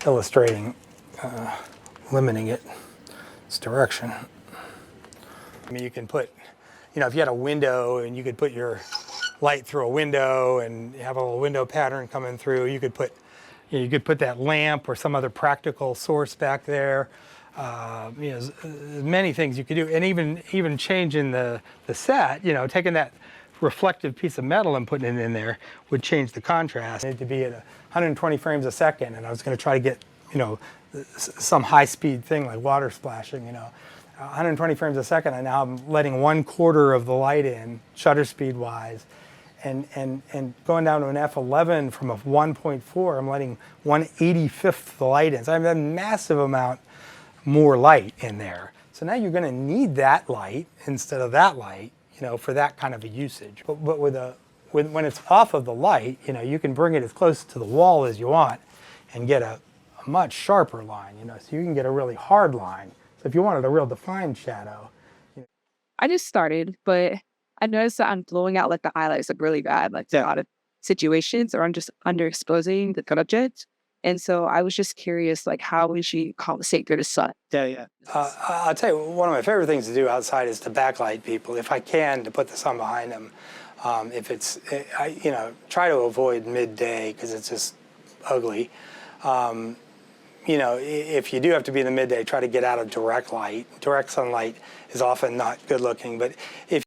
illustrating, limiting its direction. I mean, you can put, if you had a window and you could put your light through a window and have a little window pattern coming through, you could put that lamp or some other practical source back there. Many things you could do, and even changing the set, taking that reflective piece of metal and putting it in there would change the contrast. It needed to be at 120 frames a second, and I was going to try to get, some high-speed thing like water splashing, 120 frames a second, and now I'm letting 1/4 of the light in, shutter speed wise, and going down to an f11 from a 1.4, I'm letting 1/85th the light in. So I have a massive amount more light in there. So now you're going to need that light instead of that light, for that kind of a usage. But when it's off of the light, you can bring it as close to the wall as you want and get a much sharper line, so you can get a really hard line. So if you wanted a real defined shadow. I just started, but I noticed that I'm blowing out like the highlights like really bad, like a lot of situations, or I'm just underexposing the subject. And so I was just curious, like, how would she compensate for the sun? Yeah. I'll tell you, one of my favorite things to do outside is to backlight people, if I can, to put the sun behind them. If it's, try to avoid midday because it's just ugly. If you do have to be in the midday, try to get out of direct light. Direct sunlight is often not good looking, but if